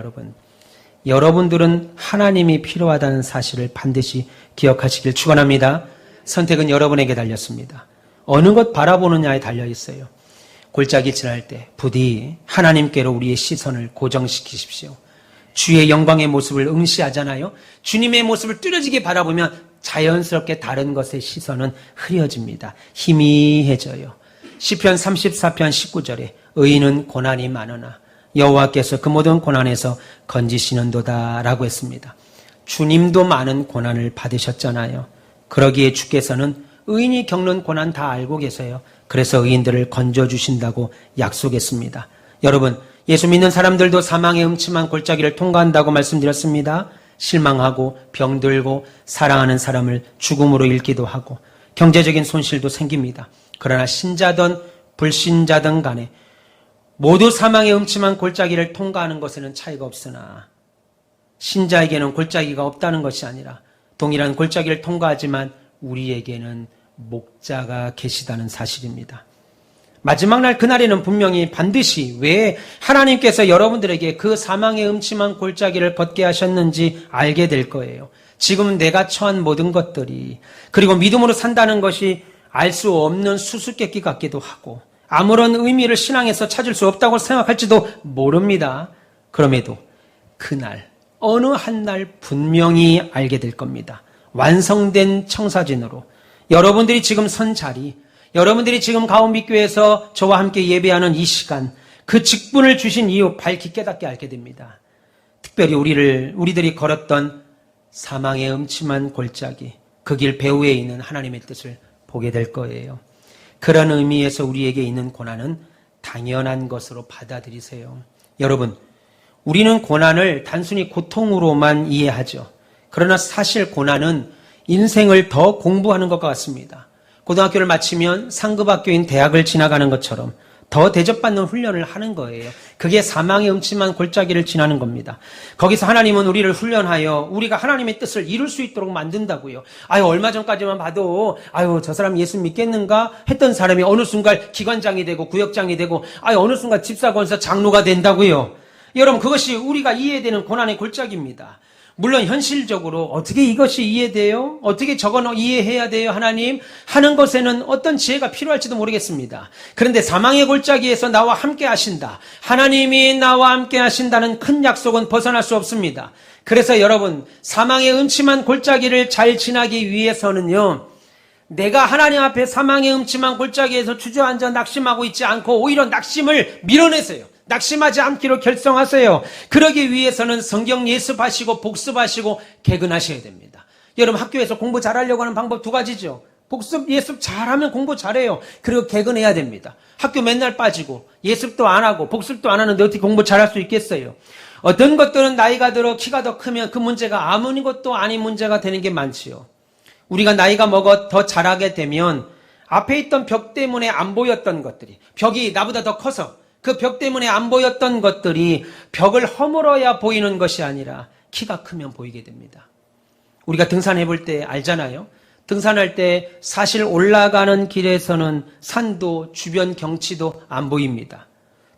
여러분들은 하나님이 필요하다는 사실을 반드시 기억하시길 축원합니다. 선택은 여러분에게 달렸습니다. 어느 것 바라보느냐에 달려 있어요. 골짜기 지날 때 부디 하나님께로 우리의 시선을 고정시키십시오. 주의 영광의 모습을 응시하잖아요. 주님의 모습을 뚜렷하게 바라보면 자연스럽게 다른 것의 시선은 흐려집니다. 희미해져요. 시편 34편 19절에 의인은 고난이 많으나 여호와께서 그 모든 고난에서 건지시는도다 라고 했습니다. 주님도 많은 고난을 받으셨잖아요. 그러기에 주께서는 의인이 겪는 고난 다 알고 계세요. 그래서 의인들을 건져주신다고 약속했습니다. 여러분, 예수 믿는 사람들도 사망의 음침한 골짜기를 통과한다고 말씀드렸습니다. 실망하고 병들고 사랑하는 사람을 죽음으로 잃기도 하고 경제적인 손실도 생깁니다. 그러나 신자든 불신자든 간에 모두 사망의 음침한 골짜기를 통과하는 것에는 차이가 없으나 신자에게는 골짜기가 없다는 것이 아니라 동일한 골짜기를 통과하지만 우리에게는 목자가 계시다는 사실입니다. 마지막 날 그날에는 분명히 반드시 왜 하나님께서 여러분들에게 그 사망의 음침한 골짜기를 걷게 하셨는지 알게 될 거예요. 지금 내가 처한 모든 것들이 그리고 믿음으로 산다는 것이 알 수 없는 수수께끼 같기도 하고 아무런 의미를 신앙에서 찾을 수 없다고 생각할지도 모릅니다. 그럼에도 그날 어느 한 날 분명히 알게 될 겁니다. 완성된 청사진으로 여러분들이 지금 선 자리, 여러분들이 지금 가온빛교회에서 저와 함께 예배하는 이 시간, 그 직분을 주신 이유 밝히 깨닫게 알게 됩니다. 특별히 우리들이 걸었던 사망의 음침한 골짜기, 그 길 배후에 있는 하나님의 뜻을 보게 될 거예요. 그런 의미에서 우리에게 있는 고난은 당연한 것으로 받아들이세요. 여러분, 우리는 고난을 단순히 고통으로만 이해하죠. 그러나 사실 고난은 인생을 더 공부하는 것과 같습니다. 고등학교를 마치면 상급학교인 대학을 지나가는 것처럼 더 대접받는 훈련을 하는 거예요. 그게 사망의 음침한 골짜기를 지나는 겁니다. 거기서 하나님은 우리를 훈련하여 우리가 하나님의 뜻을 이룰 수 있도록 만든다고요. 얼마 전까지만 봐도 저 사람 예수 믿겠는가 했던 사람이 어느 순간 기관장이 되고 구역장이 되고 어느 순간 집사권서 장로가 된다고요. 여러분, 그것이 우리가 이해되는 고난의 골짜기입니다. 물론 현실적으로 어떻게 이것이 이해돼요? 어떻게 저건 이해해야 돼요? 하나님 하는 것에는 어떤 지혜가 필요할지도 모르겠습니다. 그런데 사망의 골짜기에서 나와 함께 하신다. 하나님이 나와 함께 하신다는 큰 약속은 벗어날 수 없습니다. 그래서 여러분, 사망의 음침한 골짜기를 잘 지나기 위해서는요, 내가 하나님 앞에 사망의 음침한 골짜기에서 주저앉아 낙심하고 있지 않고 오히려 낙심을 밀어내세요. 낙심하지 않기로 결성하세요. 그러기 위해서는 성경 예습하시고 복습하시고 개근하셔야 됩니다. 여러분, 학교에서 공부 잘하려고 하는 방법 두 가지죠. 복습, 예습 잘하면 공부 잘해요. 그리고 개근해야 됩니다. 학교 맨날 빠지고 예습도 안 하고 복습도 안 하는데 어떻게 공부 잘할 수 있겠어요? 어떤 것들은 나이가 들어 키가 더 크면 그 문제가 아무것도 아닌 문제가 되는 게 많지요. 우리가 나이가 먹어 더 자라게 되면 앞에 있던 벽 때문에 안 보였던 것들이, 벽이 나보다 더 커서 그 벽 때문에 안 보였던 것들이 벽을 허물어야 보이는 것이 아니라 키가 크면 보이게 됩니다. 우리가 등산해 볼 때 알잖아요. 등산할 때 사실 올라가는 길에서는 산도 주변 경치도 안 보입니다.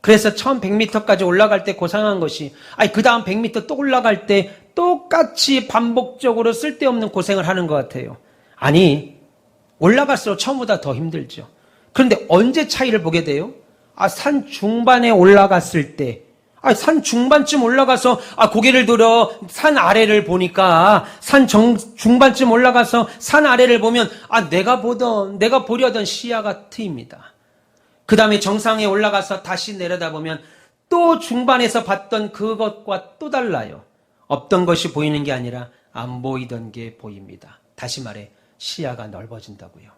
그래서 처음 100m까지 올라갈 때 고생한 것이 그 다음 100m 또 올라갈 때 똑같이 반복적으로 쓸데없는 고생을 하는 것 같아요. 올라갈수록 처음보다 더 힘들죠. 그런데 언제 차이를 보게 돼요? 산 중반에 올라갔을 때, 산 중반쯤 올라가서 고개를 들어 산 아래를 보니까 산 중반쯤 올라가서 산 아래를 보면 내가 보려던 시야가 트입니다. 그 다음에 정상에 올라가서 다시 내려다보면 또 중반에서 봤던 그것과 또 달라요. 없던 것이 보이는 게 아니라 안 보이던 게 보입니다. 다시 말해 시야가 넓어진다고요.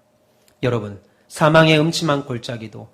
여러분, 사망의 음침한 골짜기도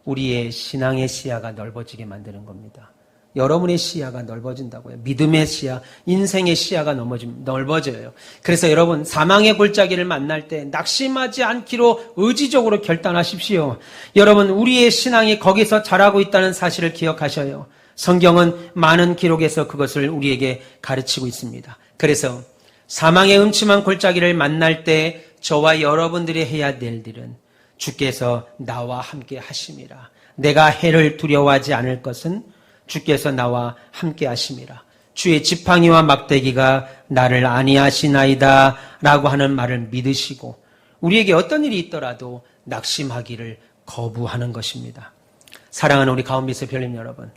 우리의 신앙의 시야가 넓어지게 만드는 겁니다. 여러분의 시야가 넓어진다고요. 믿음의 시야, 인생의 시야가 넓어져요. 그래서 여러분, 사망의 골짜기를 만날 때 낙심하지 않기로 의지적으로 결단하십시오. 여러분, 우리의 신앙이 거기서 자라고 있다는 사실을 기억하셔요. 성경은 많은 기록에서 그것을 우리에게 가르치고 있습니다. 그래서 사망의 음침한 골짜기를 만날 때 저와 여러분들이 해야 될 일은 주께서 나와 함께 하심이라. 내가 해를 두려워하지 않을 것은 주께서 나와 함께 하심이라. 주의 지팡이와 막대기가 나를 안위하시나이다 라고 하는 말을 믿으시고 우리에게 어떤 일이 있더라도 낙심하기를 거부하는 것입니다. 사랑하는 우리 가운데서 별님 여러분,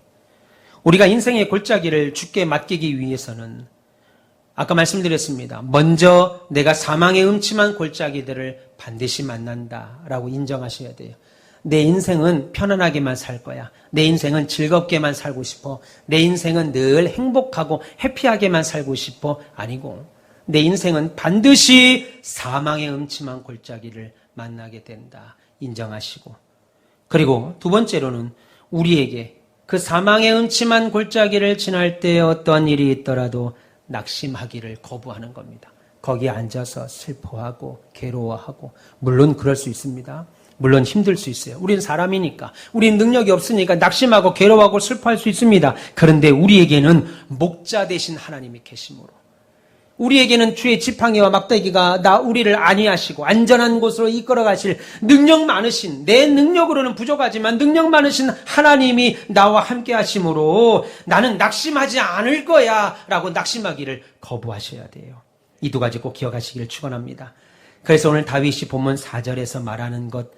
우리가 인생의 골짜기를 주께 맡기기 위해서는 아까 말씀드렸습니다. 먼저 내가 사망의 음침한 골짜기들을 반드시 만난다라고 인정하셔야 돼요. 내 인생은 편안하게만 살 거야. 내 인생은 즐겁게만 살고 싶어. 내 인생은 늘 행복하고 해피하게만 살고 싶어. 아니고 내 인생은 반드시 사망의 음침한 골짜기를 만나게 된다. 인정하시고 그리고 두 번째로는 우리에게 그 사망의 음침한 골짜기를 지날 때 어떤 일이 있더라도 낙심하기를 거부하는 겁니다. 거기에 앉아서 슬퍼하고 괴로워하고 물론 그럴 수 있습니다. 물론 힘들 수 있어요. 우리는 사람이니까. 우리는 능력이 없으니까 낙심하고 괴로워하고 슬퍼할 수 있습니다. 그런데 우리에게는 목자 되신 하나님이 계심으로 우리에게는 주의 지팡이와 막대기가 우리를 안위하시고 안전한 곳으로 이끌어 가실 능력 많으신, 내 능력으로는 부족하지만 능력 많으신 하나님이 나와 함께 하심으로 나는 낙심하지 않을 거야 라고 낙심하기를 거부하셔야 돼요. 이 두 가지 꼭 기억하시기를 축원합니다. 그래서 오늘 다윗이 본문 4절에서 말하는 것,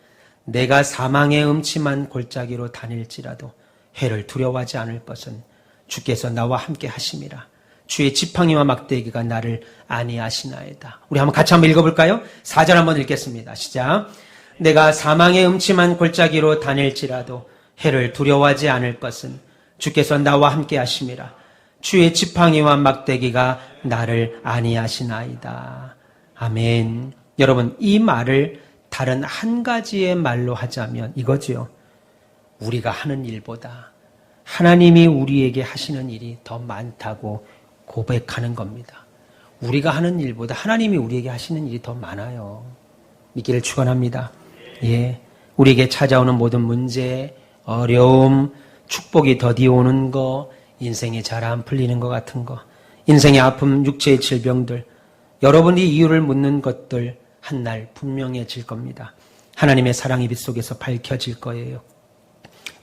내가 사망의 음침한 골짜기로 다닐지라도 해를 두려워하지 않을 것은 주께서 나와 함께 하심이라. 주의 지팡이와 막대기가 나를 안위하시나이다. 우리 같이 한번 읽어볼까요? 4절 한번 읽겠습니다. 시작. 내가 사망의 음침한 골짜기로 다닐지라도 해를 두려워하지 않을 것은 주께서 나와 함께 하심이라. 주의 지팡이와 막대기가 나를 안위하시나이다. 아멘. 여러분, 이 말을 다른 한 가지의 말로 하자면 이거지요. 우리가 하는 일보다 하나님이 우리에게 하시는 일이 더 많다고 고백하는 겁니다. 우리가 하는 일보다 하나님이 우리에게 하시는 일이 더 많아요. 믿기를 축원합니다. 예, 우리에게 찾아오는 모든 문제, 어려움, 축복이 더디오는 거, 인생이 잘 안 풀리는 것 같은 거, 인생의 아픔, 육체의 질병들, 여러분이 이유를 묻는 것들 한날 분명해질 겁니다. 하나님의 사랑의 빛 속에서 밝혀질 거예요.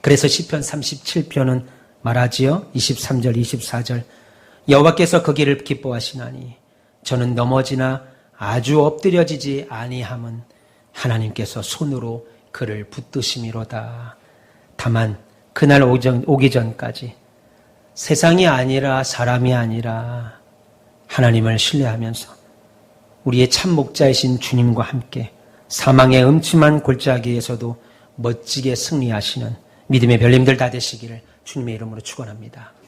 그래서 시편 37편은 말하지요. 23절, 24절. 여호와께서 그 길을 기뻐하시나니 저는 넘어지나 아주 엎드려지지 아니함은 하나님께서 손으로 그를 붙드심이로다. 다만 그날 오기 전까지 세상이 아니라 사람이 아니라 하나님을 신뢰하면서 우리의 참 목자이신 주님과 함께 사망의 음침한 골짜기에서도 멋지게 승리하시는 믿음의 별님들 다 되시기를 주님의 이름으로 축원합니다.